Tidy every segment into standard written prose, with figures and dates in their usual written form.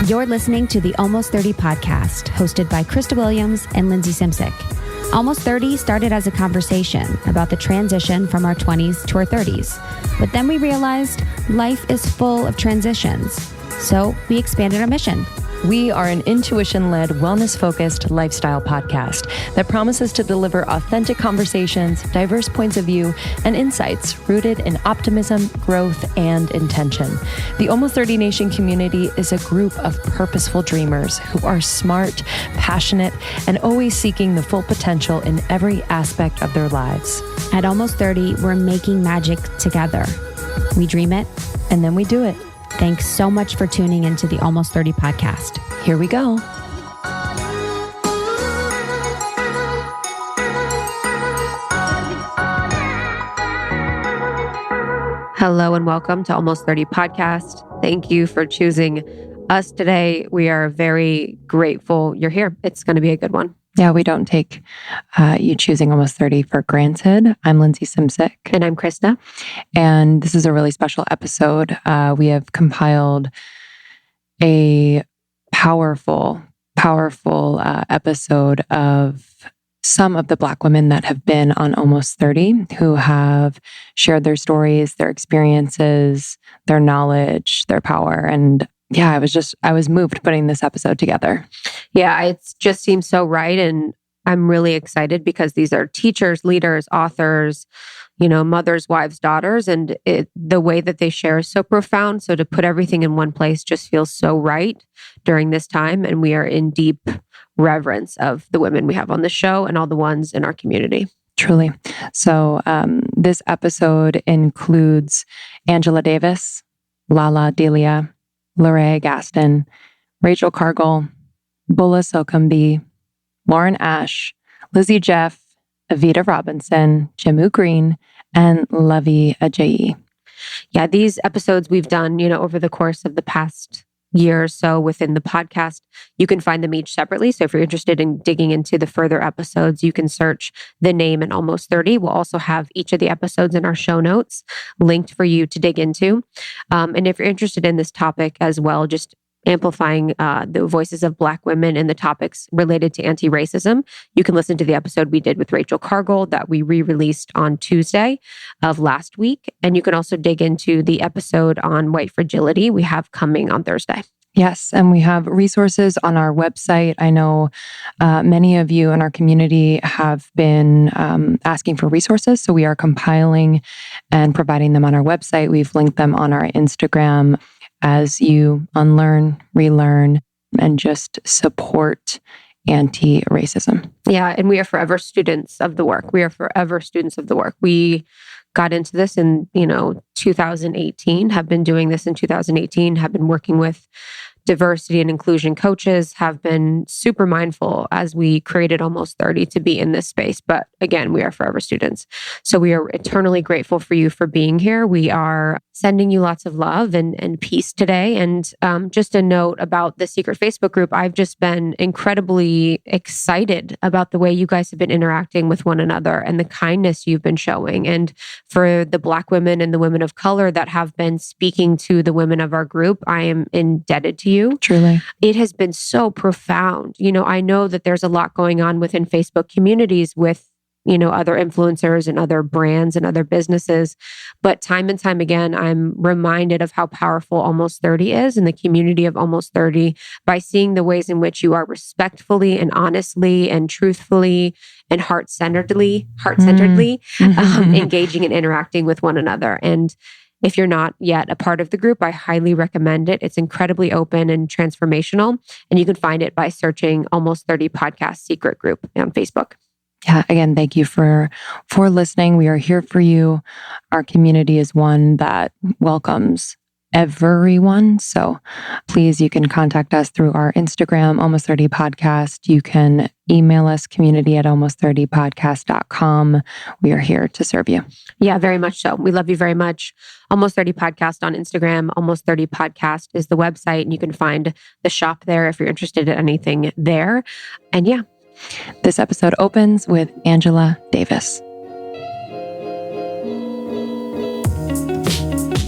You're listening to the Almost 30 podcast, hosted by Krista Williams and Lindsey Simcik. Almost 30 started as a conversation about the transition from our 20s to our 30s. But then we realized life is full of transitions. So we expanded our mission. We are an intuition-led, wellness-focused lifestyle podcast that promises to deliver authentic conversations, diverse points of view, and insights rooted in optimism, growth, and intention. The Almost 30 Nation community is a group of purposeful dreamers who are smart, passionate, and always seeking the full potential in every aspect of their lives. At Almost 30, we're making magic together. We dream it, and then we do it. Thanks so much for tuning into the Almost 30 podcast. Here we go. Hello and welcome to Almost 30 podcast. Thank you for choosing us today. We are very grateful you're here. It's going to be a good one. Yeah, we don't take you choosing Almost 30 for granted. I'm Lindsey Simcik. And I'm Krista. And this is a really special episode. We have compiled a powerful episode of some of the Black women that have been on Almost 30 who have shared their stories, their experiences, their knowledge, their power. And yeah, I was moved putting this episode together. Yeah, it just seems so right. And I'm really excited because these are teachers, leaders, authors, mothers, wives, daughters. And the way that they share is so profound. So to put everything in one place just feels so right during this time. And we are in deep reverence of the women we have on the show and all the ones in our community. Truly. So this episode includes Angela Davis, Lalah Delia, Larayia Gaston, Rachael Cargill, Bola Sokunbi, Lauren Ash, Lizzy Jeff, Evita Robinson, Jehmu Greene, and Luvvie Ajayi. Yeah, these episodes we've done, over the course of the past year or so within the podcast. You can find them each separately. So if you're interested in digging into the further episodes, you can search the name in Almost 30. We'll also have each of the episodes in our show notes linked for you to dig into. And if you're interested in this topic as well, just amplifying the voices of Black women and the topics related to anti-racism, you can listen to the episode we did with Rachael Cargill that we re-released on Tuesday of last week. And you can also dig into the episode on white fragility we have coming on Thursday. Yes, and we have resources on our website. I know many of you in our community have been asking for resources, so we are compiling and providing them on our website. We've linked them on our Instagram as you unlearn, relearn, and just support anti-racism. Yeah, and we are forever students of the work. We are forever students of the work. We got into this in, 2018, have been doing this in 2018, have been working with diversity and inclusion coaches, have been super mindful as we created Almost 30 to be in this space. But again, we are forever students. So we are eternally grateful for you for being here. We are sending you lots of love and peace today. And just a note about the secret Facebook group, I've just been incredibly excited about the way you guys have been interacting with one another and the kindness you've been showing. And for the Black women and the women of color that have been speaking to the women of our group, I am indebted to you. Truly. It has been so profound. I know that there's a lot going on within Facebook communities with, other influencers and other brands and other businesses. But time and time again, I'm reminded of how powerful Almost 30 is and the community of Almost 30 by seeing the ways in which you are respectfully and honestly and truthfully and heart-centeredly engaging and interacting with one another. And if you're not yet a part of the group, I highly recommend it. It's incredibly open and transformational. And you can find it by searching Almost 30 Podcast Secret Group on Facebook. Yeah, again, thank you for listening. We are here for you. Our community is one that welcomes everyone. So please, you can contact us through our Instagram, Almost 30 Podcast. You can email us, community@almost30podcast.com. We are here to serve you. Yeah, very much so. We love you very much. Almost 30 Podcast on Instagram. Almost 30 Podcast is the website, and you can find the shop there if you're interested in anything there. And yeah. This episode opens with Angela Davis.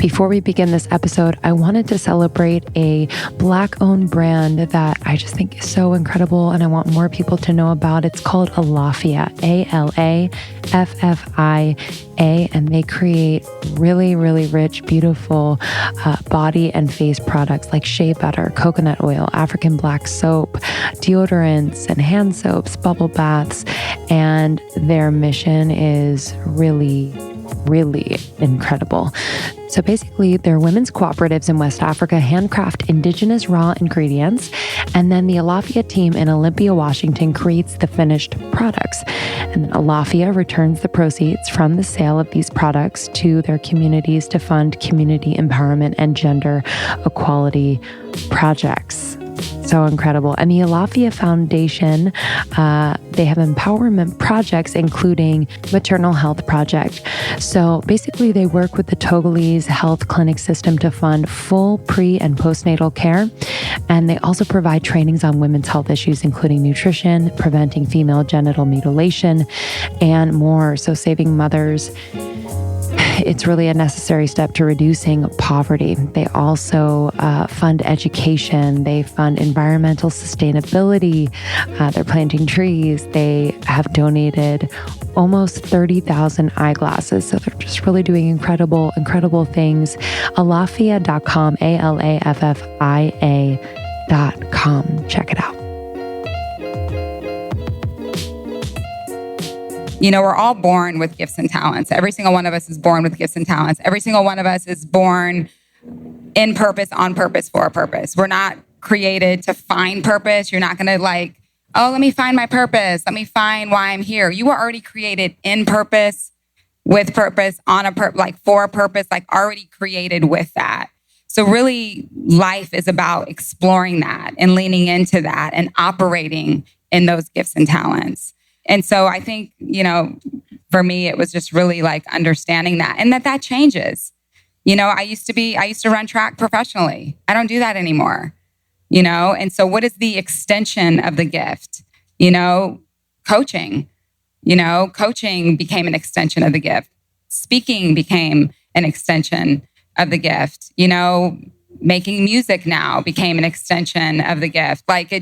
Before we begin this episode, I wanted to celebrate a Black-owned brand that I just think is so incredible and I want more people to know about. It's called Alaffia, Alaffia, and they create really, really rich, beautiful body and face products like shea butter, coconut oil, African black soap, deodorants and hand soaps, bubble baths, and their mission is really incredible. So basically, they're women's cooperatives in West Africa handcraft indigenous raw ingredients, and then the Alaffia team in Olympia, Washington creates the finished products. And then Alaffia returns the proceeds from the sale of these products to their communities to fund community empowerment and gender equality projects. So incredible. And the Alaffia Foundation, they have empowerment projects, including Maternal Health Project. So basically, they work with the Togolese health clinic system to fund full pre- and postnatal care. And they also provide trainings on women's health issues, including nutrition, preventing female genital mutilation, and more. So saving mothers, it's really a necessary step to reducing poverty. They also fund education. They fund environmental sustainability. They're planting trees. They have donated almost 30,000 eyeglasses. So they're just really doing incredible things. Alaffia.com, Alaffia.com. Check it out. You know, we're all born with gifts and talents. Every single one of us is born with gifts and talents. Every single one of us is born in purpose, on purpose, for a purpose. We're not created to find purpose. You're not going to like, oh, let me find my purpose. Let me find why I'm here. You were already created in purpose, with purpose, on a purpose, like for a purpose, like already created with that. So really, life is about exploring that and leaning into that and operating in those gifts and talents. And so I think, you know, for me, it was just really like understanding that and that changes. You know, I used to run track professionally. I don't do that anymore, you know? And so what is the extension of the gift? You know, coaching became an extension of the gift. Speaking became an extension of the gift. You know, making music now became an extension of the gift. Like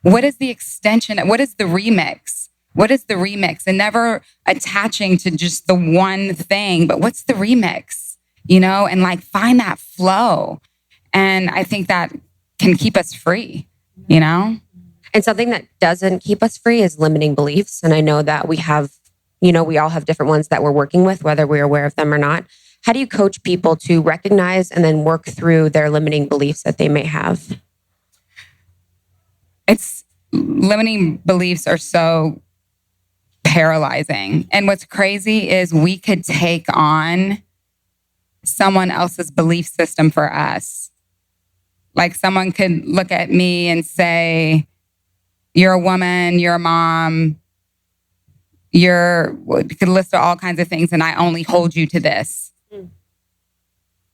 what is the extension? What is the remix? What is the remix? And never attaching to just the one thing, but what's the remix? You know, and like find that flow. And I think that can keep us free, you know? And something that doesn't keep us free is limiting beliefs. And I know that we all have different ones that we're working with, whether we're aware of them or not. How do you coach people to recognize and then work through their limiting beliefs that they may have? Limiting beliefs are so paralyzing. And what's crazy is we could take on someone else's belief system for us. Like someone could look at me and say, you're a woman, you're a mom, you could list all kinds of things and I only hold you to this.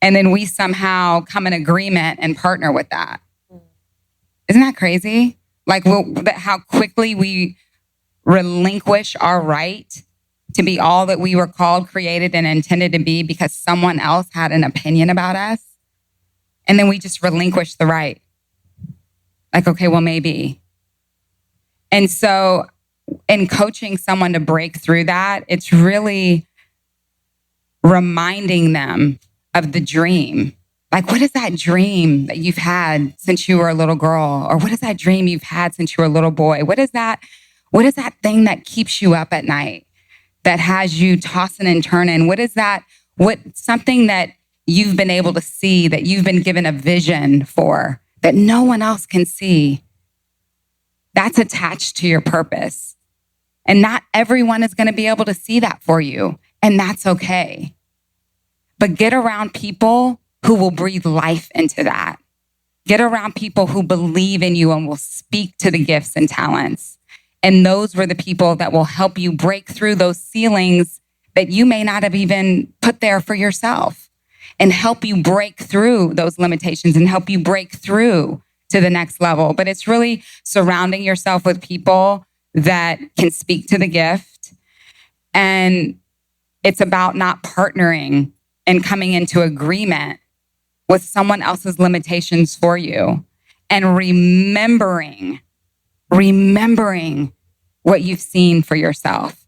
And then we somehow come in agreement and partner with that. Isn't that crazy? Like how quickly we relinquish our right to be all that we were called, created, and intended to be because someone else had an opinion about us. And then we just relinquish the right. Like, okay, well, maybe. And so in coaching someone to break through that, it's really reminding them of the dream. Like, what is that dream that you've had since you were a little girl? Or what is that dream you've had since you were a little boy? What is that thing that keeps you up at night, that has you tossing and turning? What is that? Something that you've been able to see, that you've been given a vision for, that no one else can see? That's attached to your purpose. And not everyone is going to be able to see that for you. And that's okay. But get around people who will breathe life into that. Get around people who believe in you and will speak to the gifts and talents. And those were the people that will help you break through those ceilings that you may not have even put there for yourself, and help you break through those limitations and help you break through to the next level. But it's really surrounding yourself with people that can speak to the gift. And it's about not partnering and coming into agreement with someone else's limitations for you, and remembering what you've seen for yourself.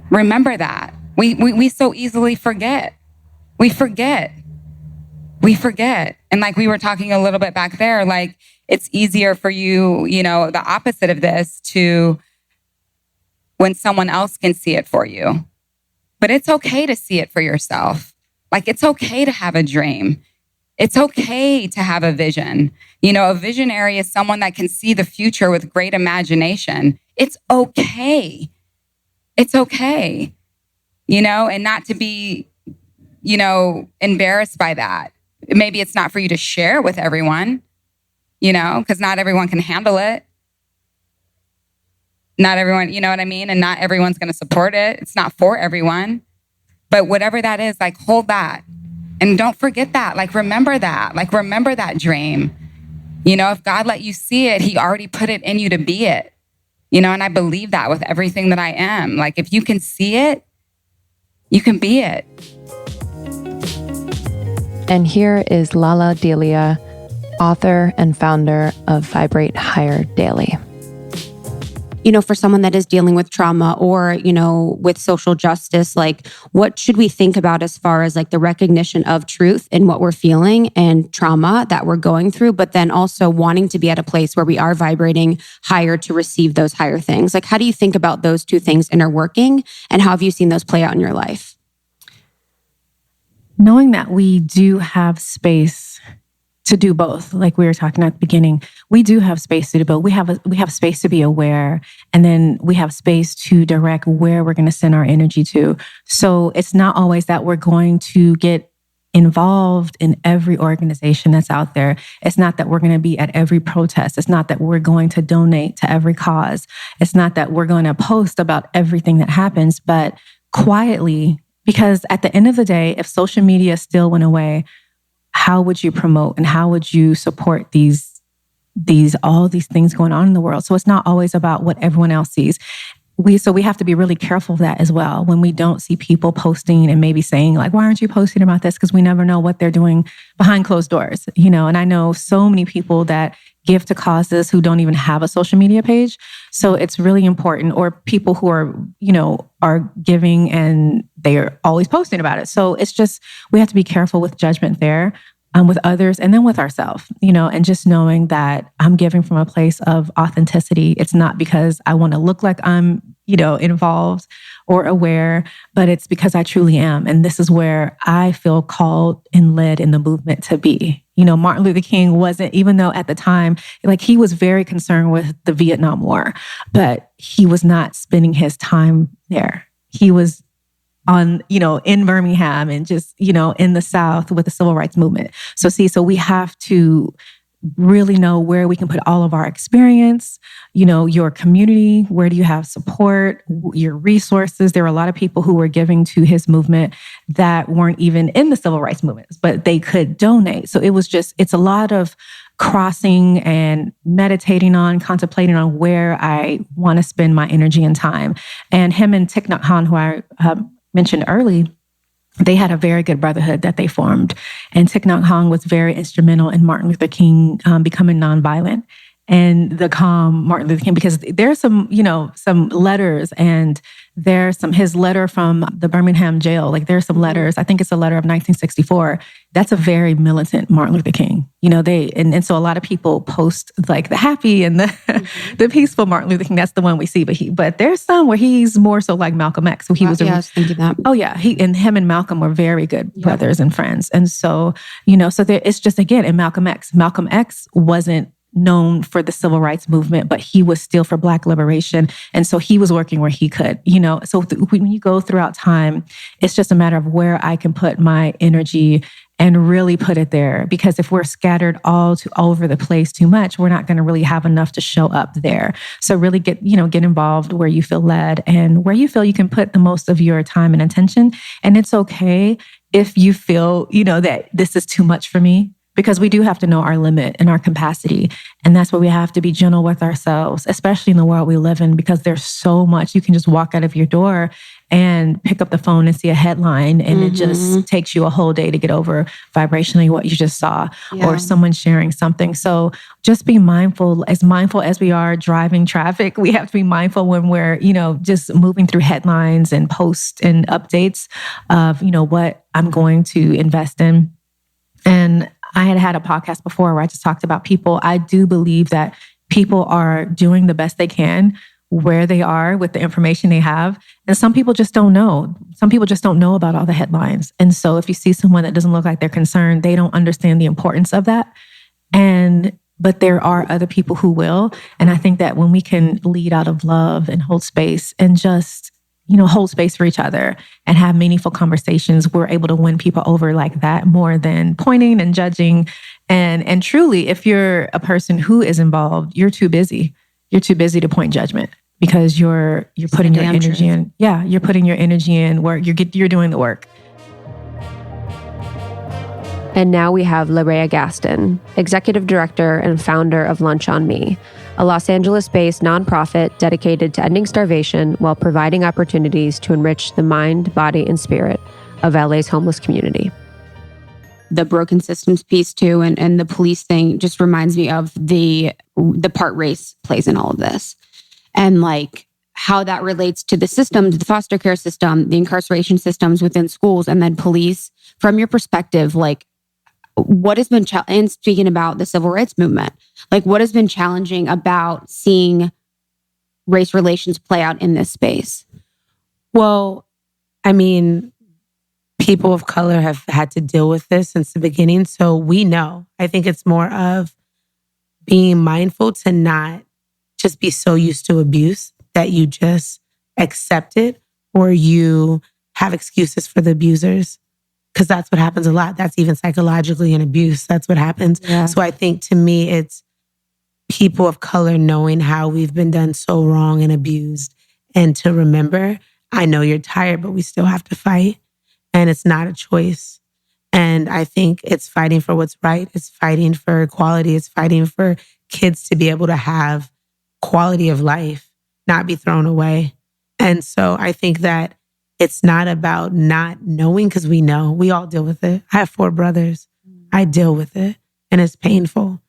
Remember that. We so easily forget. We forget. And like we were talking a little bit back there, like it's easier for you, the opposite of this, to when someone else can see it for you. But it's okay to see it for yourself. Like it's okay to have a dream. It's okay to have a vision. A visionary is someone that can see the future with great imagination. It's okay. It's okay, and not to be, embarrassed by that. Maybe it's not for you to share with everyone, because not everyone can handle it. Not everyone, you know what I mean? And not everyone's going to support it. It's not for everyone. But whatever that is, like hold that. And don't forget that. Like remember that. Like remember that dream. If God let you see it, he already put it in you to be it. And I believe that with everything that I am. Like if you can see it, you can be it. And here is Lalah Delia, author and founder of Vibrate Higher Daily. For someone that is dealing with trauma or, with social justice, like what should we think about as far as like the recognition of truth in what we're feeling and trauma that we're going through, but then also wanting to be at a place where we are vibrating higher to receive those higher things? Like, how do you think about those two things interworking, and how have you seen those play out in your life? Knowing that we do have space to do both, like we were talking at the beginning, we do have space to do both. We have space to be aware, and then we have space to direct where we're going to send our energy to. So it's not always that we're going to get involved in every organization that's out there. It's not that we're going to be at every protest. It's not that we're going to donate to every cause. It's not that we're going to post about everything that happens, but quietly, because at the end of the day, if social media still went away, how would you promote and how would you support all these things going on in the world? So it's not always about what everyone else sees. So we have to be really careful of that as well. When we don't see people posting and maybe saying like, why aren't you posting about this? Because we never know what they're doing behind closed doors, and I know so many people that give to causes who don't even have a social media page. So it's really important, or people who are giving and they are always posting about it. So it's just, we have to be careful with judgment there, with others and then with ourselves, and just knowing that I'm giving from a place of authenticity. It's not because I want to look like I'm, involved or aware, but it's because I truly am. And this is where I feel called and led in the movement to be. Martin Luther King wasn't, even though at the time, like he was very concerned with the Vietnam War, but he was not spending his time there. He was on, in Birmingham and just, in the South with the civil rights movement. So we have to really know where we can put all of our experience, your community, where do you have support, your resources. There were a lot of people who were giving to his movement that weren't even in the civil rights movements, but they could donate. So it's a lot of crossing and meditating on, contemplating on where I want to spend my energy and time. And him and Thich Nhat Hanh, who I mentioned early, they had a very good brotherhood that they formed. And Thich Nhat Hanh was very instrumental in Martin Luther King becoming nonviolent and the calm Martin Luther King, because there's some letters, and there's his letter from the Birmingham jail. Like there's some letters, I think it's a letter of 1964. That's a very militant Martin Luther King. And so a lot of people post like the happy and the peaceful Martin Luther King. That's the one we see. But there's some where he's more so like Malcolm X. So he was I was thinking that. Oh yeah, him and Malcolm were very good brothers and friends. And so, so it's just, again, in Malcolm X wasn't known for the civil rights movement, but he was still for Black liberation. And so he was working where he could, So when you go throughout time, it's just a matter of where I can put my energy and really put it there. Because if we're scattered all over the place too much, we're not going to really have enough to show up there. So really get involved where you feel led and where you feel you can put the most of your time and attention. And it's okay if you feel, that this is too much for me. Because we do have to know our limit and our capacity. And that's where we have to be gentle with ourselves, especially in the world we live in, because there's so much. You can just walk out of your door and pick up the phone and see a headline, and it just takes you a whole day to get over vibrationally what you just saw, or someone sharing something. So just be mindful as we are driving traffic. We have to be mindful when we're, just moving through headlines and posts and updates of, what I'm going to invest in. And I had a podcast before where I just talked about people. I do believe that people are doing the best they can where they are with the information they have. And some people just don't know. Some people just don't know about all the headlines. And so if you see someone that doesn't look like they're concerned, they don't understand the importance of that. But there are other people who will. And I think that when we can lead out of love and hold space and just, hold space for each other and have meaningful conversations, we're able to win people over like that more than pointing and judging. And truly, if you're a person who is involved, you're too busy. You're too busy to point judgment because you're putting your energy in. Yeah, you're putting your energy in work. You're doing the work. And now we have Larayia Gaston, executive director and founder of Lunch on Me, a Los Angeles-based nonprofit dedicated to ending starvation while providing opportunities to enrich the mind, body, and spirit of LA's homeless community. The broken systems piece too, and the police thing just reminds me of the part race plays in all of this, and like how that relates to the systems, the foster care system, the incarceration systems within schools, and then police. From your perspective, like what has been and speaking about the civil rights movement, like what has been challenging about seeing race relations play out in this space? Well, I mean, people of color have had to deal with this since the beginning. So we know. I think it's more of being mindful to not just be so used to abuse that you just accept it or you have excuses for the abusers. Because that's what happens a lot. That's even psychologically an abuse. That's what happens. Yeah. So I think to me, it's people of color knowing how we've been done so wrong and abused. And to remember, I know you're tired, but we still have to fight. And it's not a choice. And I think it's fighting for what's right. It's fighting for equality. It's fighting for kids to be able to have quality of life, not be thrown away. And so I think that it's not about not knowing, because we know. We all deal with it. I have 4 brothers. I deal with it. And it's painful.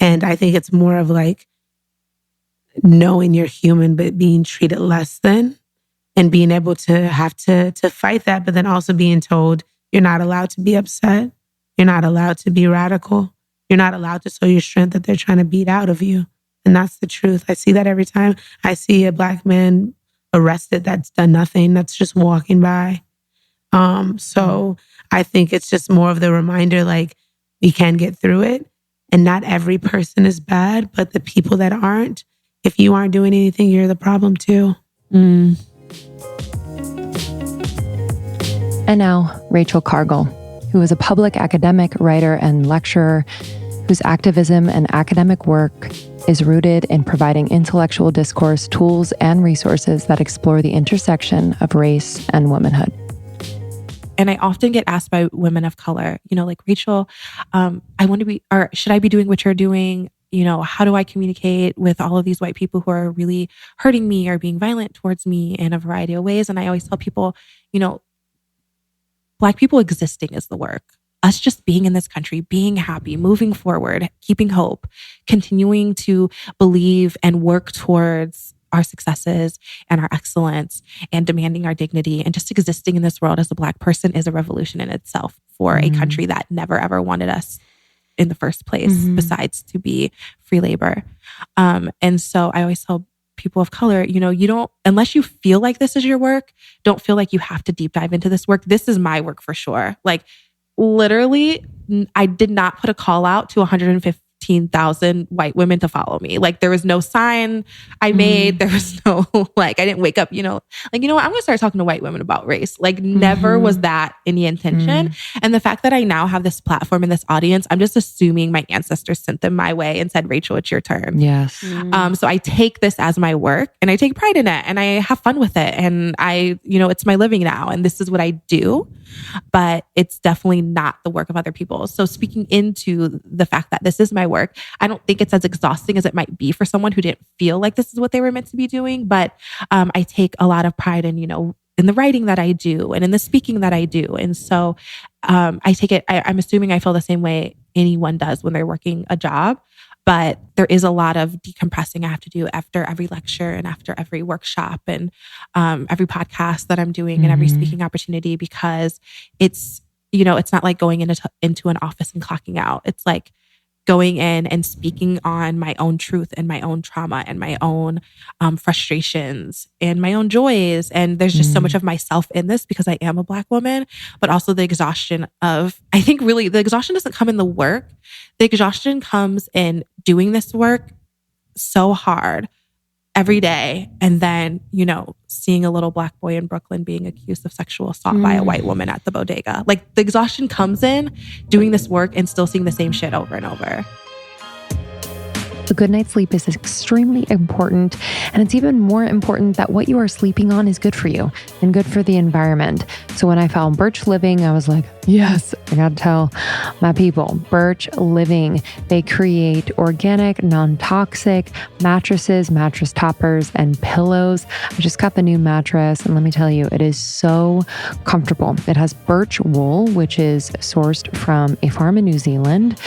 And I think it's more of like knowing you're human, but being treated less than. And being able to have to fight that, but then also being told you're not allowed to be upset. You're not allowed to be radical. You're not allowed to show your strength that they're trying to beat out of you. And that's the truth. I see that every time I see a Black man arrested that's done nothing, that's just walking by. So I think it's just more of the reminder, like, we can get through it. And not every person is bad, but the people that aren't, if you aren't doing anything, you're the problem too. And now, Rachael Cargill, who is a public academic, writer, and lecturer whose activism and academic work is rooted in providing intellectual discourse, tools, and resources that explore the intersection of race and womanhood. And I often get asked by women of color, like, Rachael, I want to be, or should I be doing what you're doing? How do I communicate with all of these white people who are really hurting me or being violent towards me in a variety of ways? And I always tell people, Black people existing is the work. Us just being in this country, being happy, moving forward, keeping hope, continuing to believe and work towards our successes and our excellence and demanding our dignity and just existing in this world as a Black person is a revolution in itself for a country that never, ever wanted us in the first place, besides to be free labor. And so I always tell people of color, you don't, unless you feel like this is your work, don't feel like you have to deep dive into this work. This is my work for sure. Like, literally, I did not put a call out to 115,000 white women to follow me. Like, there was no sign I made. There was no, I didn't wake up, what, I'm going to start talking to white women about race. Like, never was that any intention. And the fact that I now have this platform and this audience, I'm just assuming my ancestors sent them my way and said, Rachael, it's your turn. Yes. So I take this as my work and I take pride in it and I have fun with it. And it's my living now and this is what I do. But it's definitely not the work of other people. So speaking into the fact that this is my work, I don't think it's as exhausting as it might be for someone who didn't feel like this is what they were meant to be doing. But I take a lot of pride in, in the writing that I do and in the speaking that I do. And so I'm assuming I feel the same way anyone does when they're working a job. But there is a lot of decompressing I have to do after every lecture and after every workshop and every podcast that I'm doing and every speaking opportunity, because it's, it's not like going into an office and clocking out. It's like going in and speaking on my own truth and my own trauma and my own frustrations and my own joys. And there's just so much of myself in this because I am a Black woman, but also the exhaustion I think really the exhaustion doesn't come in the work. The exhaustion comes in doing this work so hard every day. And then, seeing a little Black boy in Brooklyn being accused of sexual assault by a white woman at the bodega. Like, the exhaustion comes in doing this work and still seeing the same shit over and over. A good night's sleep is extremely important, and it's even more important that what you are sleeping on is good for you and good for the environment. So when I found Birch Living, I was like, yes, I gotta tell my people, Birch Living, they create organic, non-toxic mattresses, mattress toppers, and pillows. I just got the new mattress, and let me tell you, it is so comfortable. It has birch wool, which is sourced from a farm in New Zealand.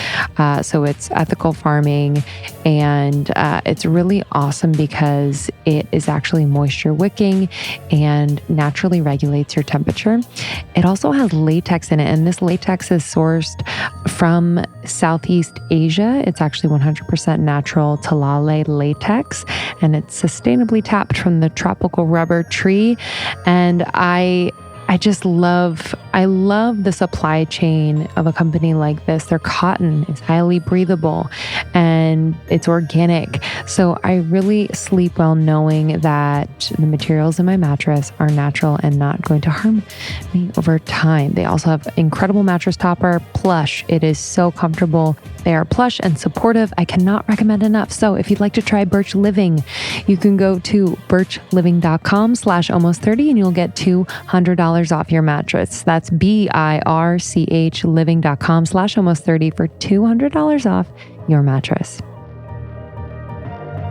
So it's ethical farming. And it's really awesome because it is actually moisture wicking and naturally regulates your temperature. It also has latex in it, and this latex is sourced from Southeast Asia. It's actually 100% natural Talale latex, and it's sustainably tapped from the tropical rubber tree. And I love the supply chain of a company like this. Their cotton is highly breathable and it's organic. So I really sleep well knowing that the materials in my mattress are natural and not going to harm me over time. They also have incredible mattress topper, plush. It is so comfortable. They are plush and supportive. I cannot recommend enough. So if you'd like to try Birch Living, you can go to birchliving.com/almost30 and you'll get $200 off your mattress. That's BIRCH living.com/almost30 for $200 off your mattress.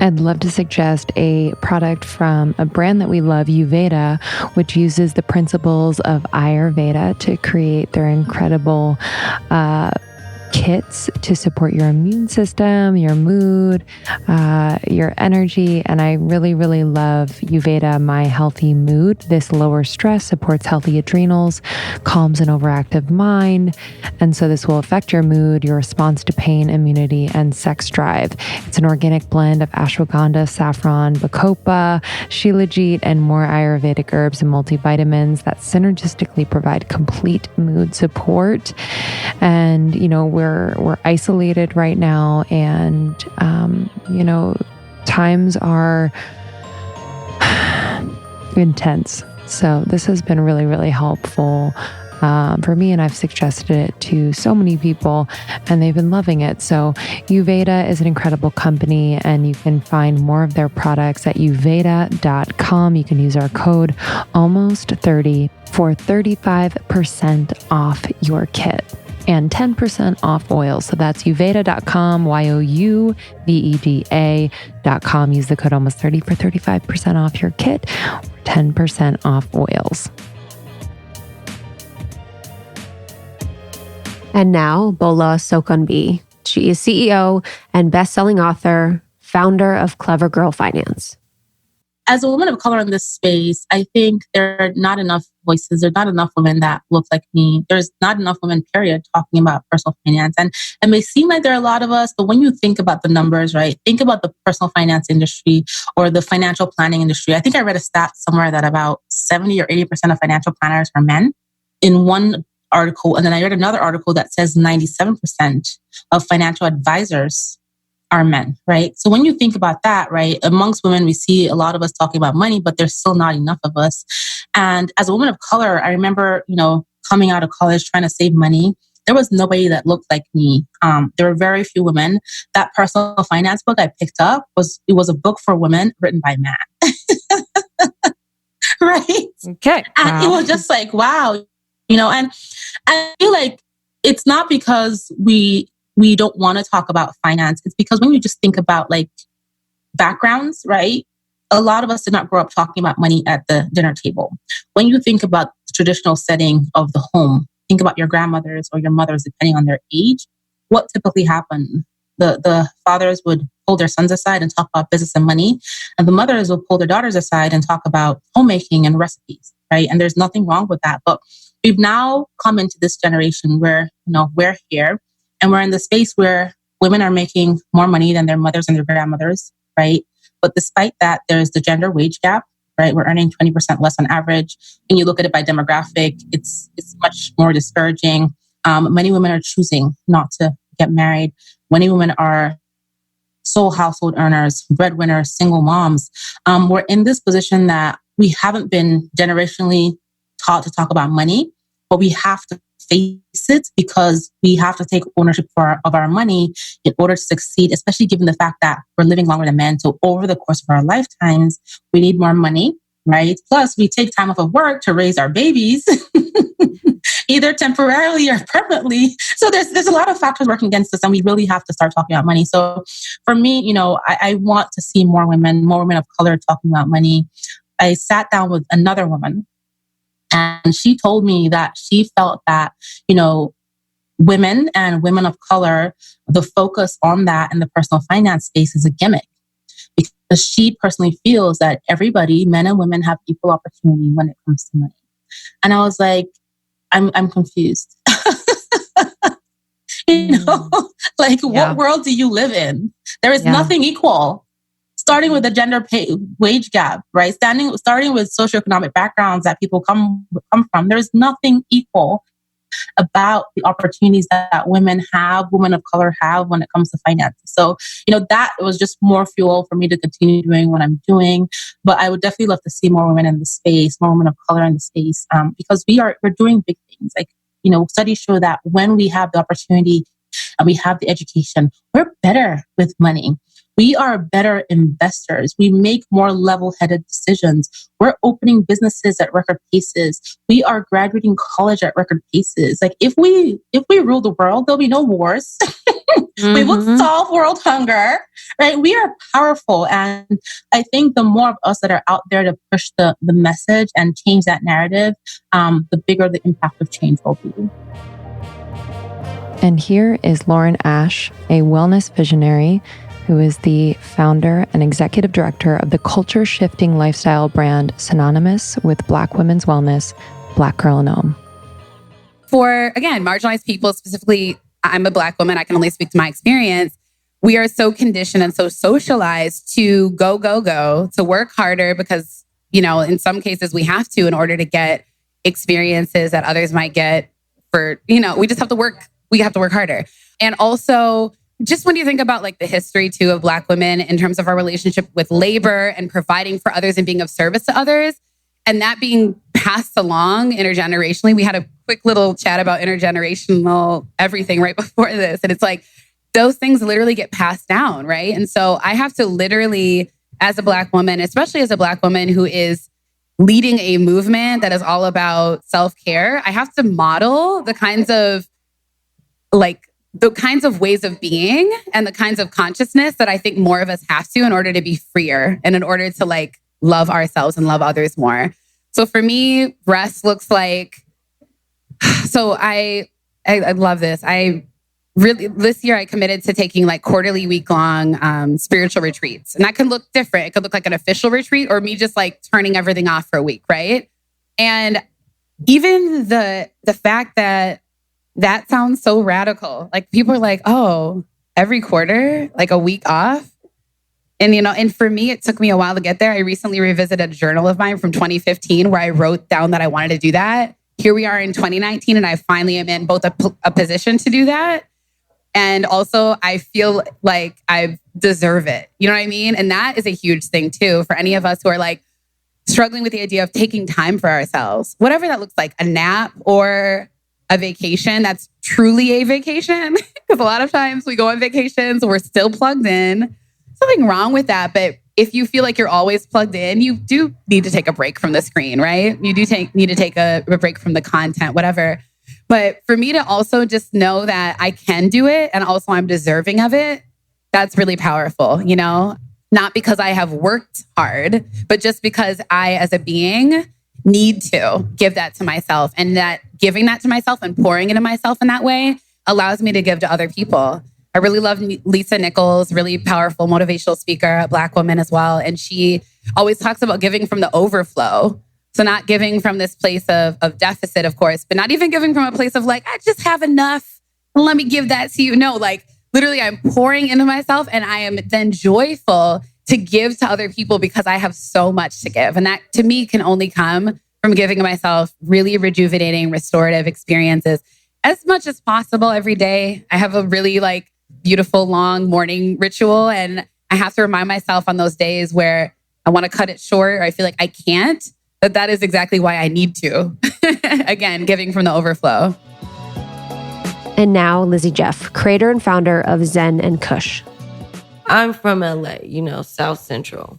I'd love to suggest a product from a brand that we love, Evita, which uses the principles of Ayurveda to create their incredible kits to support your immune system, your mood, your energy. And I really, really love Evita My Healthy Mood. This lowers stress, supports healthy adrenals, calms an overactive mind. And so this will affect your mood, your response to pain, immunity, and sex drive. It's an organic blend of ashwagandha, saffron, bacopa, shilajit, and more Ayurvedic herbs and multivitamins that synergistically provide complete mood support. And, we're isolated right now, and, times are intense. So this has been really, really helpful for me, and I've suggested it to so many people, and they've been loving it. So Evita is an incredible company, and you can find more of their products at evita.com. You can use our code almost30 for 35% off your kit and 10% off oils. So that's uveda.com, YOUVEDA.com. Use the code almost30 for 35% off your kit, or 10% off oils. And now, Bola Sokunbi. She is CEO and best-selling author, founder of Clever Girl Finance. As a woman of color in this space, I think there are not enough voices. There are not enough women that look like me. There's not enough women, period, talking about personal finance. And it may seem like there are a lot of us, but when you think about the numbers, right? Think about the personal finance industry or the financial planning industry. I think I read a stat somewhere that about 70 or 80% of financial planners are men in one article. And then I read another article that says 97% of financial advisors are men, right? So when you think about that, right, amongst women, we see a lot of us talking about money, but there's still not enough of us. And as a woman of color, I remember, coming out of college trying to save money. There was nobody that looked like me. There were very few women. That personal finance book I picked up was a book for women written by men. Right? Okay. And it was just like, wow, and I feel like it's not because we don't want to talk about finance. It's because when you just think about like backgrounds, right? a lot of us did not grow up talking about money at the dinner table. When you think about the traditional setting of the home, think about your grandmothers or your mothers, depending on their age, what typically happened? The fathers would pull their sons aside and talk about business and money, and the mothers would pull their daughters aside and talk about homemaking and recipes, right? And there's nothing wrong with that. But we've now come into this generation where, we're here and we're in the space where women are making more money than their mothers and their grandmothers, right? But despite that, there's the gender wage gap, right? We're earning 20% less on average. When you look at it by demographic, it's much more discouraging. Many women are choosing not to get married. Many women are sole household earners, breadwinners, single moms. We're in this position that we haven't been generationally taught to talk about money, but we have to face it because we have to take ownership of our money in order to succeed, especially given the fact that we're living longer than men. So over the course of our lifetimes, we need more money, right? Plus, we take time off of work to raise our babies, either temporarily or permanently. So there's a lot of factors working against us, and we really have to start talking about money. So for me, I want to see more women of color talking about money. I sat down with another woman, and she told me that she felt that, women and women of color, the focus on that in the personal finance space is a gimmick. Because she personally feels that everybody, men and women, have equal opportunity when it comes to money. And I was like, I'm confused. What world do you live in? There is nothing equal. Starting with the gender wage gap, right? Starting with socioeconomic backgrounds that people come from, there's nothing equal about the opportunities that women of color have when it comes to finance. So, that was just more fuel for me to continue doing what I'm doing. But I would definitely love to see more women in the space, more women of color in the space, because we're doing big things. Studies show that when we have the opportunity and we have the education, we're better with money. We are better investors. We make more level-headed decisions. We're opening businesses at record paces. We are graduating college at record paces. If we rule the world, there'll be no wars. We will solve world hunger, right? We are powerful. And I think the more of us that are out there to push the message and change that narrative, the bigger the impact of change will be. And here is Lauren Ash, a wellness visionary who is the founder and executive director of the culture-shifting lifestyle brand synonymous with Black women's wellness, Black Girl in Om. For, again, marginalized people, specifically, I'm a Black woman, I can only speak to my experience. We are so conditioned and so socialized to go, to work harder because, in some cases we have to in order to get experiences that others might get for, we just have to work. We have to work harder. And also, just when you think about the history too of Black women in terms of our relationship with labor and providing for others and being of service to others, and that being passed along intergenerationally. We had a quick little chat about intergenerational everything right before this. And it's those things literally get passed down, right? And so I have to literally, as a Black woman, especially as a Black woman who is leading a movement that is all about self-care, I have to model the kinds of ways of being and the kinds of consciousness that I think more of us have to in order to be freer and in order to love ourselves and love others more. So for me, rest looks like, so I love this. This year I committed to taking quarterly week-long spiritual retreats. And that can look different. It could look like an official retreat or me just turning everything off for a week, right? And even the fact that sounds so radical. People are oh, every quarter, a week off. And, and for me, it took me a while to get there. I recently revisited a journal of mine from 2015 where I wrote down that I wanted to do that. Here we are in 2019, and I finally am in both a position to do that. And also, I feel like I deserve it. You know what I mean? And that is a huge thing, too, for any of us who are struggling with the idea of taking time for ourselves, whatever that looks like, a nap or a vacation that's truly a vacation. Because a lot of times we go on vacations, we're still plugged in. Something wrong with that. But if you feel like you're always plugged in, you do need to take a break from the screen, right? You do need to take a break from the content, whatever. But for me to also just know that I can do it and also I'm deserving of it, that's really powerful, not because I have worked hard, but just because I, as a being, need to give that to myself. And that giving that to myself and pouring into myself in that way allows me to give to other people. I really love Lisa Nichols, really powerful motivational speaker, a Black woman as well. And she always talks about giving from the overflow. So not giving from this place of deficit, of course, but not even giving from a place of like, I just have enough. Let me give that to you. No, like literally I'm pouring into myself and I am then joyful to give to other people because I have so much to give. And that to me can only come from giving myself really rejuvenating, restorative experiences as much as possible every day. I have a really like beautiful long morning ritual. And I have to remind myself on those days where I want to cut it short or I feel like I can't, that is exactly why I need to. Again, giving from the overflow. And now Lizzy Jeff, creator and founder of Zen and Kush. I'm from LA, South Central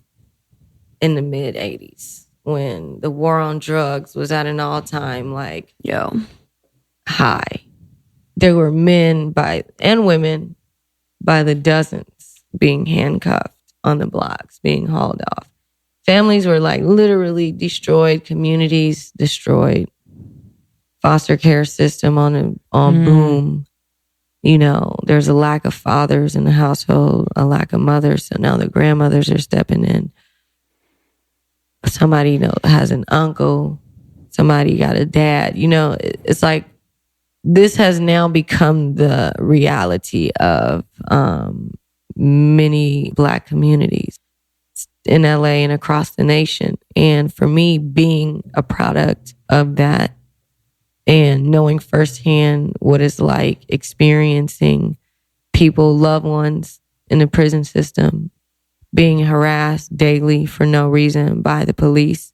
in the mid 80s when the war on drugs was at an all-time high. There were men and women by the dozens being handcuffed on the blocks, being hauled off. Families were literally destroyed, communities destroyed, foster care system on boom. There's a lack of fathers in the household, a lack of mothers. So now the grandmothers are stepping in. Somebody, has an uncle. Somebody got a dad. It's like this has now become the reality of many Black communities in LA and across the nation. And for me, being a product of that and knowing firsthand what it's like experiencing people, loved ones in the prison system, being harassed daily for no reason by the police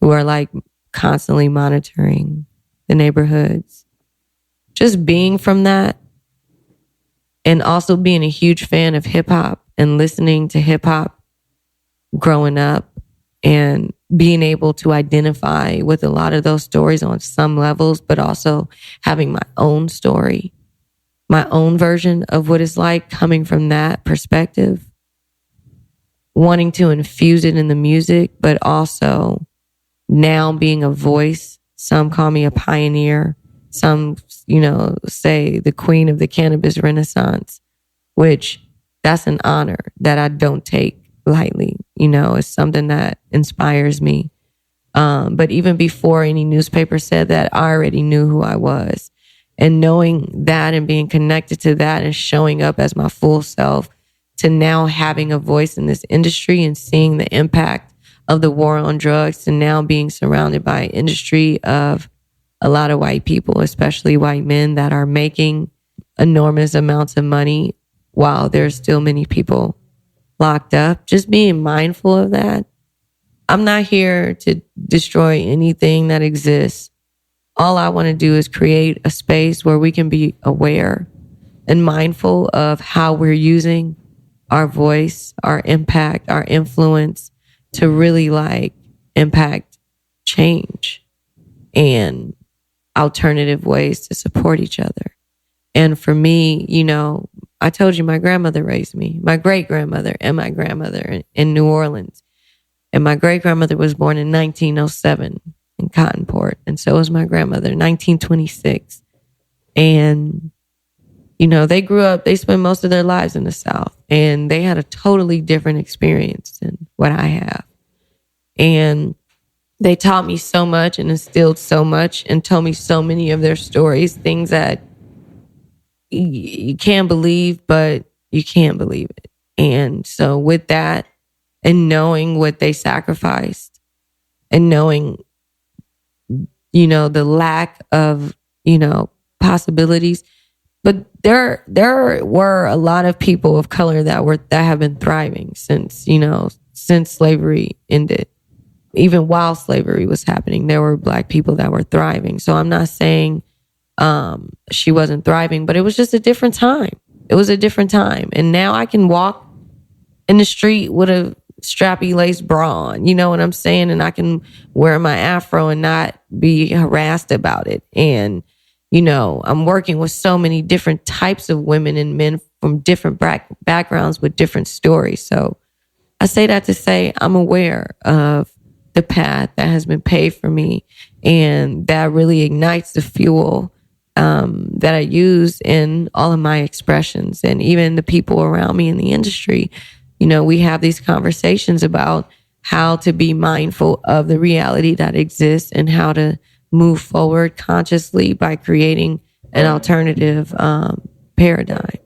who are constantly monitoring the neighborhoods. Just being from that and also being a huge fan of hip hop and listening to hip hop growing up and being able to identify with a lot of those stories on some levels, but also having my own story, my own version of what it's like coming from that perspective, wanting to infuse it in the music, but also now being a voice. Some call me a pioneer. Some, say the queen of the cannabis renaissance, which that's an honor that I don't take lightly. It's something that inspires me. But even before any newspaper said that, I already knew who I was. And knowing that and being connected to that and showing up as my full self to now having a voice in this industry and seeing the impact of the war on drugs to now being surrounded by an industry of a lot of white people, especially white men that are making enormous amounts of money while there's still many people locked up, just being mindful of that. I'm not here to destroy anything that exists. All I want to do is create a space where we can be aware and mindful of how we're using our voice, our impact, our influence to really impact change and alternative ways to support each other. And for me, I told you my grandmother raised me, my great-grandmother and my grandmother in New Orleans. And my great-grandmother was born in 1907 in Cottonport. And so was my grandmother, 1926. And, they grew up, they spent most of their lives in the South. And they had a totally different experience than what I have. And they taught me so much and instilled so much and told me so many of their stories, things that you can't believe, but you can't believe it. And so with that and knowing what they sacrificed and knowing, the lack of, possibilities, but there were a lot of people of color that have been thriving since slavery ended. Even while slavery was happening, there were Black people that were thriving. So I'm not saying she wasn't thriving, but it was just a different time. It was a different time. And now I can walk in the street with a strappy lace bra on, you know what I'm saying? And I can wear my afro and not be harassed about it. And, I'm working with so many different types of women and men from different backgrounds with different stories. So I say that to say I'm aware of the path that has been paved for me, and that really ignites the fuel that I use in all of my expressions, and even the people around me in the industry. You know, we have these conversations about how to be mindful of the reality that exists and how to move forward consciously by creating an alternative paradigm.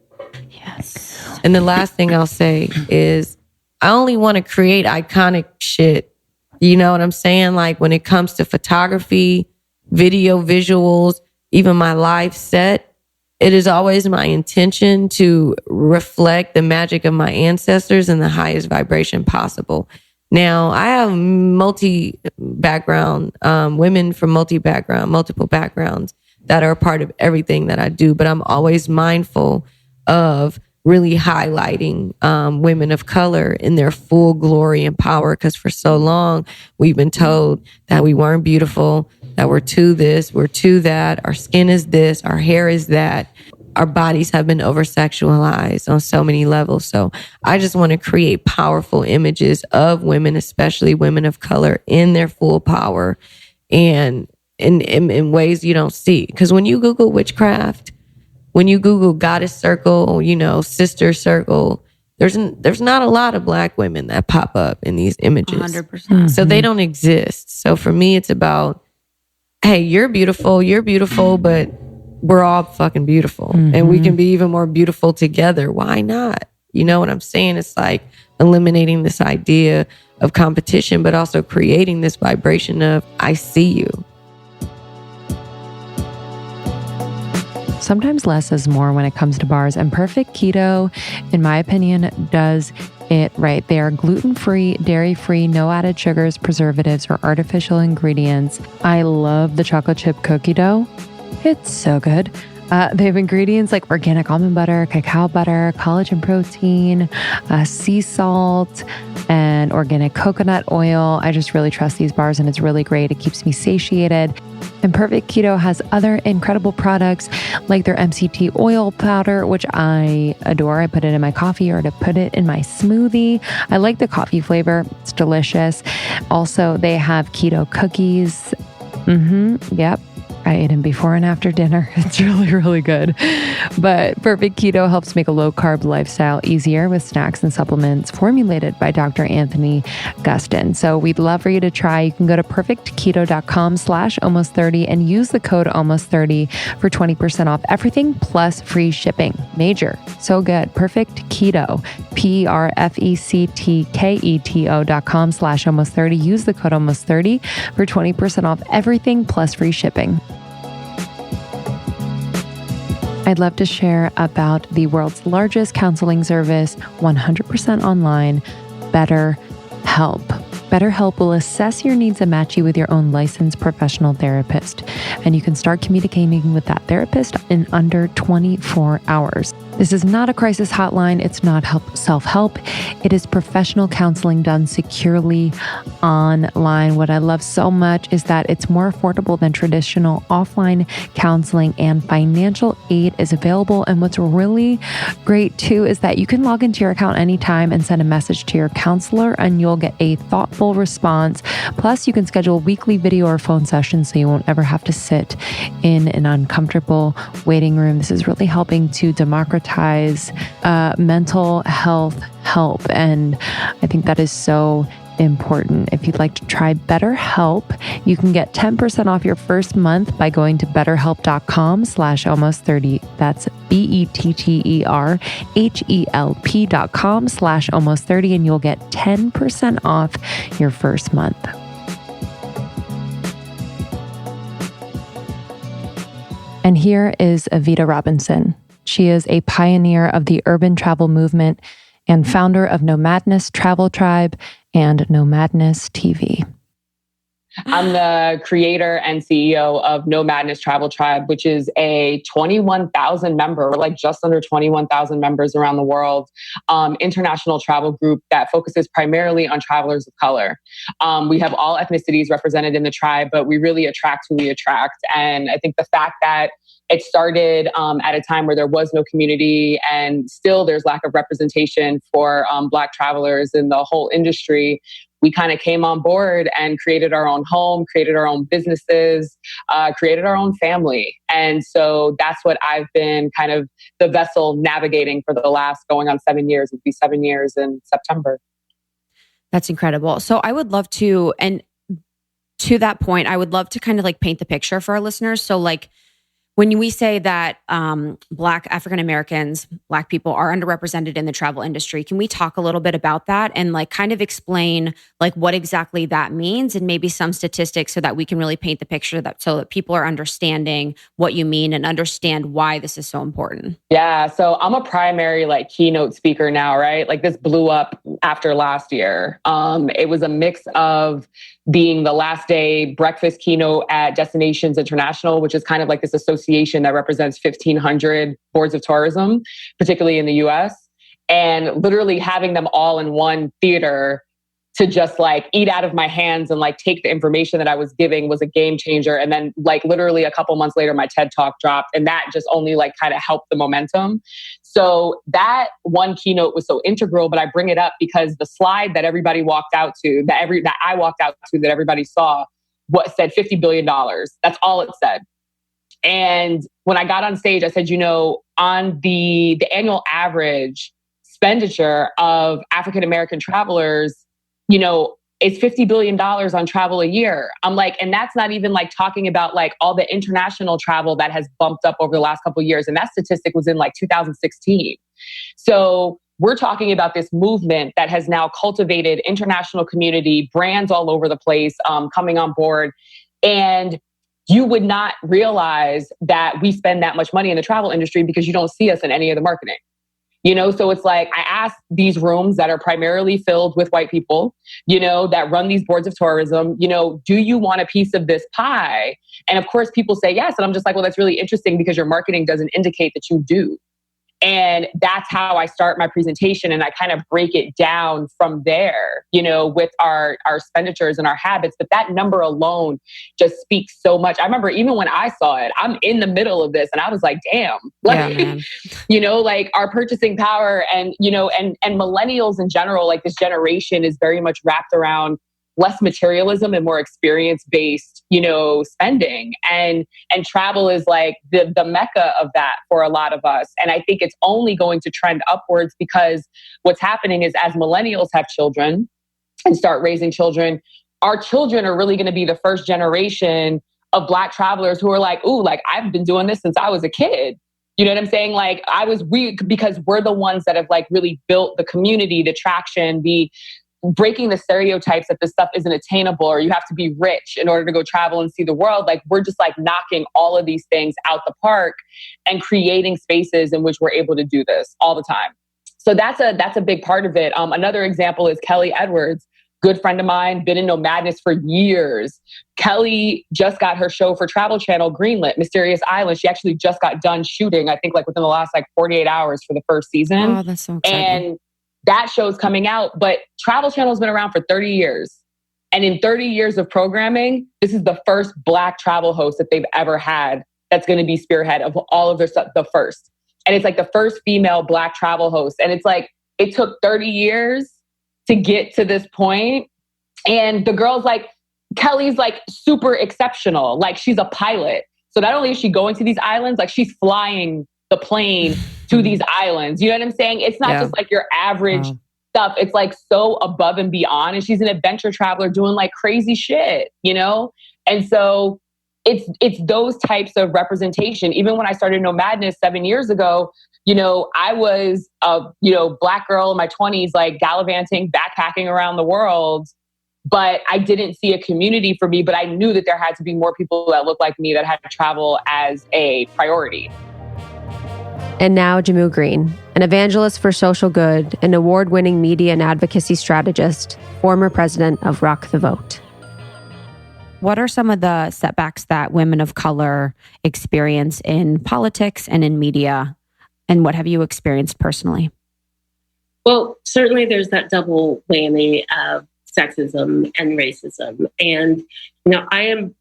Yes. And the last thing I'll say is I only want to create iconic shit. You know what I'm saying? Like when it comes to photography, video, visuals, even my live set, it is always my intention to reflect the magic of my ancestors in the highest vibration possible. Now, I have multi-background, women from multiple backgrounds that are a part of everything that I do, but I'm always mindful of really highlighting women of color in their full glory and power, because for so long, we've been told that we weren't beautiful, that we're too this, we're too that, our skin is this, our hair is that. Our bodies have been over-sexualized on so many levels. So I just want to create powerful images of women, especially women of color, in their full power and in ways you don't see. Because when you Google witchcraft, when you Google goddess circle, you know, sister circle, there's not a lot of Black women that pop up in these images. 100%. So they don't exist. So for me, it's about, hey, you're beautiful, but we're all fucking beautiful, and we can be even more beautiful together. Why not? You know what I'm saying? It's like eliminating this idea of competition, but also creating this vibration of, I see you. Sometimes less is more when it comes to bars, and Perfect Keto, in my opinion, does it right. They are gluten-free, dairy-free, no added sugars, preservatives, or artificial ingredients. I love the chocolate chip cookie dough. It's so good. They have ingredients like organic almond butter, cacao butter, collagen protein, sea salt, and organic coconut oil. I just really trust these bars, and it's really great. It keeps me satiated. And Perfect Keto has other incredible products like their MCT oil powder, which I adore. I put it in my coffee or to put it in my smoothie. I like the coffee flavor. It's delicious. Also, they have keto cookies. Yep. I ate them before and after dinner. It's really, really good. But Perfect Keto helps make a low-carb lifestyle easier with snacks and supplements formulated by Dr. Anthony Gaston. So we'd love for you to try. You can go to perfectketo.com/almost30 and use the code almost30 for 20% off everything plus free shipping. Major. So good. Perfect Keto. perfectketo.com/almost30. Use the code almost30 for 20% off everything plus free shipping. I'd love to share about the world's largest counseling service, 100% online, BetterHelp. BetterHelp will assess your needs and match you with your own licensed professional therapist. And you can start communicating with that therapist in under 24 hours. This is not a crisis hotline. It's not self-help. It is professional counseling done securely online. What I love so much is that it's more affordable than traditional offline counseling, and financial aid is available. And what's really great too is that you can log into your account anytime and send a message to your counselor, and you'll get a thoughtful response. Plus, you can schedule weekly video or phone sessions so you won't ever have to sit in an uncomfortable waiting room. This is really helping to democratize mental health help. And I think that is so important. If you'd like to try BetterHelp, you can get 10% off your first month by going to betterhelp.com/almost30. That's BetterHelp.com/almost30, and you'll get 10% off your first month. And here is Evita Robinson. She is a pioneer of the urban travel movement and founder of Nomadness Travel Tribe and Nomadness TV. I'm the creator and CEO of Nomadness Travel Tribe, which is a 21,000 member, we're like just under 21,000 members around the world, international travel group that focuses primarily on travelers of color. We have all ethnicities represented in the tribe, but we really attract who we attract. And I think the fact that It started at a time where there was no community, and still there's lack of representation for Black travelers in the whole industry. We kind of came on board and created our own home, created our own businesses, created our own family. And so that's what I've been kind of the vessel navigating for the last going on 7 years. It'll be 7 years in September. That's incredible. So I would love to, and to that point, I would love to kind of like paint the picture for our listeners. So like, when we say that Black African Americans, Black people are underrepresented in the travel industry, can we talk a little bit about that and like kind of explain like what exactly that means and maybe some statistics so that we can really paint the picture so that people are understanding what you mean and understand why this is so important? Yeah. So I'm a primary like keynote speaker now, right? Like this blew up after last year. It was a mix of being the last day breakfast keynote at Destinations International, which is kind of like this association that represents 1,500 boards of tourism, particularly in the US, and literally having them all in one theater to just like eat out of my hands and like take the information that I was giving was a game changer. And then like literally a couple months later, my TED Talk dropped, and that just only like kind of helped the momentum. So that one keynote was so integral, but I bring it up because the slide that everybody walked out to, that I walked out to, that everybody saw, what said $50 billion. That's all it said. And when I got on stage, I said, you know, on the annual average expenditure of African-American travelers, you know, it's $50 billion on travel a year. I'm like, and that's not even like talking about like all the international travel that has bumped up over the last couple of years. And that statistic was in like 2016. So we're talking about this movement that has now cultivated international community, brands all over the place coming on board. And you would not realize that we spend that much money in the travel industry because you don't see us in any of the marketing. You know, so it's like I ask these rooms that are primarily filled with white people, you know, that run these boards of tourism, you know, do you want a piece of this pie? And of course, people say yes. And I'm just like, well, that's really interesting because your marketing doesn't indicate that you do. And that's how I start my presentation. And I kind of break it down from there, you know, with our expenditures and our habits. But that number alone just speaks so much. I remember even when I saw it, I'm in the middle of this and I was like, damn, like, yeah, you know, like our purchasing power and, you know, and millennials in general, like this generation is very much wrapped around less materialism and more experience-based, you know, spending. And travel is like the mecca of that for a lot of us. And I think it's only going to trend upwards because what's happening is as millennials have children and start raising children, our children are really going to be the first generation of Black travelers who are like, ooh, like I've been doing this since I was a kid. You know what I'm saying? Like because we're the ones that have like really built the community, the traction, the breaking the stereotypes that this stuff isn't attainable or you have to be rich in order to go travel and see the world. Like we're just like knocking all of these things out the park and creating spaces in which we're able to do this all the time. So that's a big part of it. Another example is Kelly Edwards, good friend of mine, been in No Madness for years. Kelly just got her show for Travel Channel greenlit, Mysterious Island. She actually just got done shooting, I think like within the last like 48 hours for the first season. Oh, that's so exciting. And that show's coming out, but Travel Channel's been around for 30 years. And in 30 years of programming, this is the first Black travel host that they've ever had that's going to be spearhead of all of their stuff, the first. And it's like the first female Black travel host. And it's like, it took 30 years to get to this point. And the girl's like, Kelly's like super exceptional. Like she's a pilot. So not only is she going to these islands, like she's flying the plane to these islands. You know what I'm saying? It's not just like your average stuff. It's like so above and beyond. And she's an adventure traveler doing like crazy shit, you know? And so it's those types of representation. Even when I started No Madness 7 years ago, you know, I was a, you know, Black girl in my 20s, like gallivanting, backpacking around the world. But I didn't see a community for me, but I knew that there had to be more people that looked like me that had travel as a priority. And now Jehmu Greene, an evangelist for social good, an award-winning media and advocacy strategist, former president of Rock the Vote. What are some of the setbacks that women of color experience in politics and in media? And what have you experienced personally? Well, certainly there's that double whammy of sexism and racism. And, you know, I'm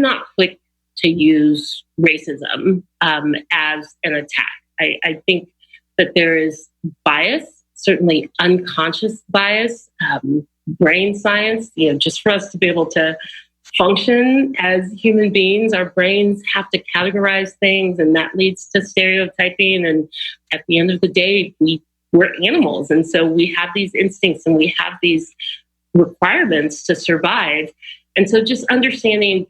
not quick to use racism as an attack. I think that there is bias, certainly unconscious bias, brain science, just for us to be able to function as human beings, our brains have to categorize things, and that leads to stereotyping. And at the end of the day, we're animals. And so we have these instincts and we have these requirements to survive. And so just understanding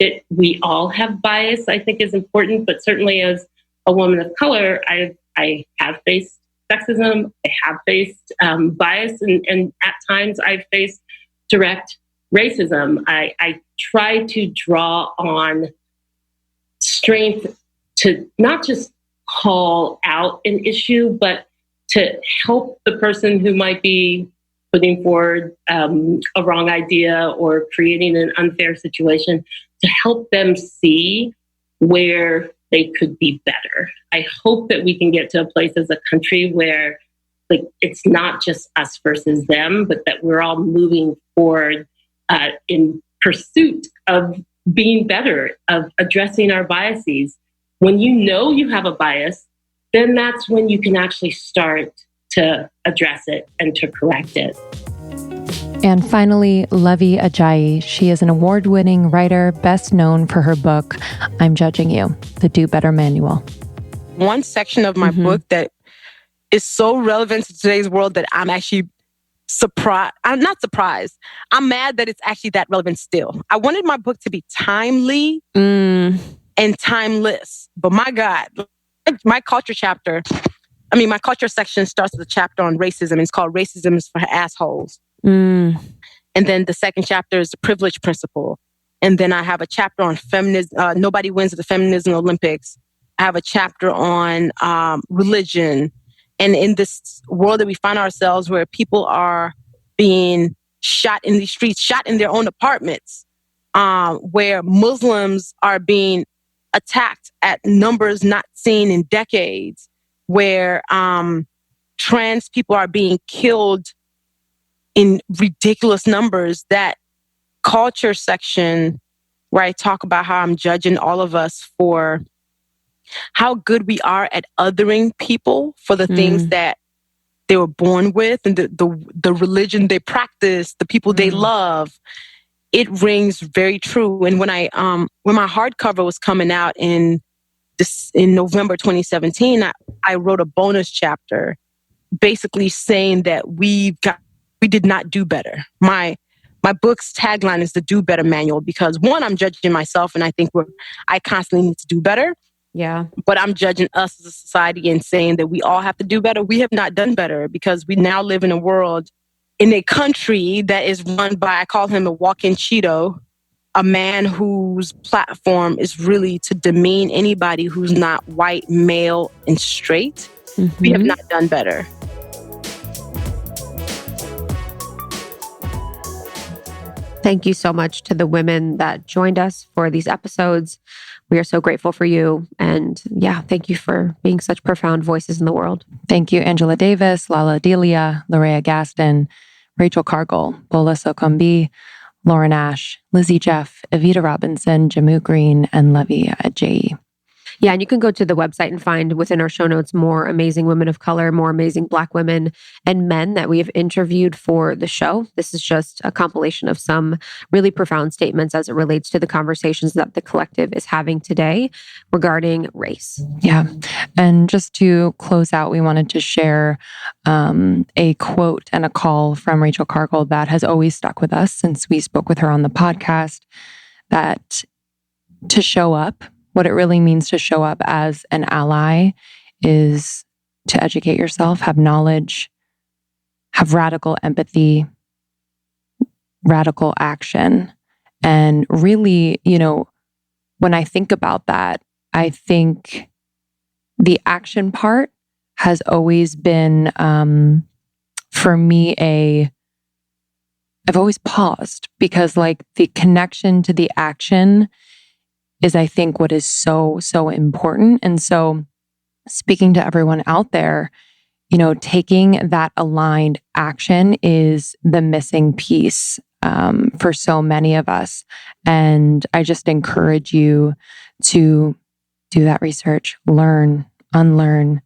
that we all have bias, I think, is important. But certainly as a woman of color, I have faced sexism, I have faced bias, and at times I've faced direct racism. I try to draw on strength to not just call out an issue, but to help the person who might be putting forward a wrong idea or creating an unfair situation, to help them see where they could be better. I hope that we can get to a place as a country where it's not just us versus them, but that we're all moving forward in pursuit of being better, of addressing our biases. When you know you have a bias, then that's when you can actually start to address it and to correct it. And finally, Luvvie Ajayi. She is an award-winning writer, best known for her book, I'm Judging You, The Do Better Manual. One section of my book that is so relevant to today's world that I'm actually surprised. I'm not surprised. I'm mad that it's actually that relevant still. I wanted my book to be timely and timeless. But my God, my culture section starts with a chapter on racism. It's called Racism is for Assholes. And then the second chapter is the privilege principle. And then I have a chapter on feminism. Nobody wins at the Feminism Olympics. I have a chapter on religion. And in this world that we find ourselves where people are being shot in the streets, shot in their own apartments, where Muslims are being attacked at numbers not seen in decades, where trans people are being killed in ridiculous numbers, that culture section where I talk about how I'm judging all of us for how good we are at othering people for the things that they were born with and the religion they practice, the people they love. It rings very true. And when when my hardcover was coming out in November 2017, I wrote a bonus chapter basically saying that we did not do better. My book's tagline is the Do Better Manual because, one, I'm judging myself and I think I constantly need to do better. Yeah. But I'm judging us as a society and saying that we all have to do better. We have not done better because we now live in a world, in a country that is run by, I call him a walk-in Cheeto, a man whose platform is really to demean anybody who's not white, male, and straight. We have not done better. Thank you so much to the women that joined us for these episodes. We are so grateful for you. And yeah, thank you for being such profound voices in the world. Thank you, Angela Davis, Lalah Delia, Larayia Gaston, Rachael Cargill, Bola Sokunbi, Nash, Lizzy Jeff, Evita Robinson, Jehmu Greene, and Luvvie Ajayi. Yeah, and you can go to the website and find within our show notes more amazing women of color, more amazing Black women and men that we have interviewed for the show. This is just a compilation of some really profound statements as it relates to the conversations that the collective is having today regarding race. Yeah. And just to close out, we wanted to share a quote and a call from Rachael Cargill that has always stuck with us since we spoke with her on the podcast, that to show up, what it really means to show up as an ally is to educate yourself, have knowledge, have radical empathy, radical action. And really, when I think about that, I think the action part has always been, for me, I've always paused because the connection to the action is, I think, what is so, so important. And so speaking to everyone out there, taking that aligned action is the missing piece for so many of us. And I just encourage you to do that research, learn, unlearn,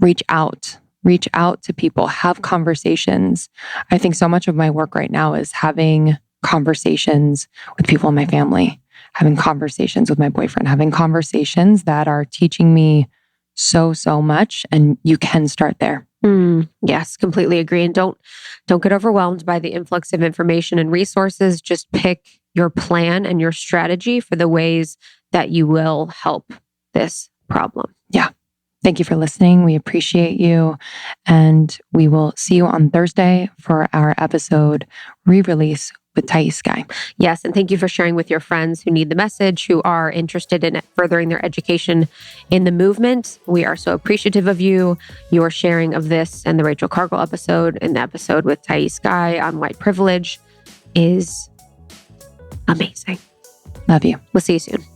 reach out to people, have conversations. I think so much of my work right now is having conversations with people in my family, having conversations with my boyfriend, having conversations that are teaching me so much. And you can start there. Yes, completely agree. And don't get overwhelmed by the influx of information and resources. Just pick your plan and your strategy for the ways that you will help this problem. Yeah. Thank you for listening. We appreciate you. And we will see you on Thursday for our episode re-release with Thais Guy. Yes, and thank you for sharing with your friends who need the message, who are interested in furthering their education in the movement. We are so appreciative of you. Your sharing of this and the Rachael Cargill episode and the episode with Thais Guy on white privilege is amazing. Love you. We'll see you soon.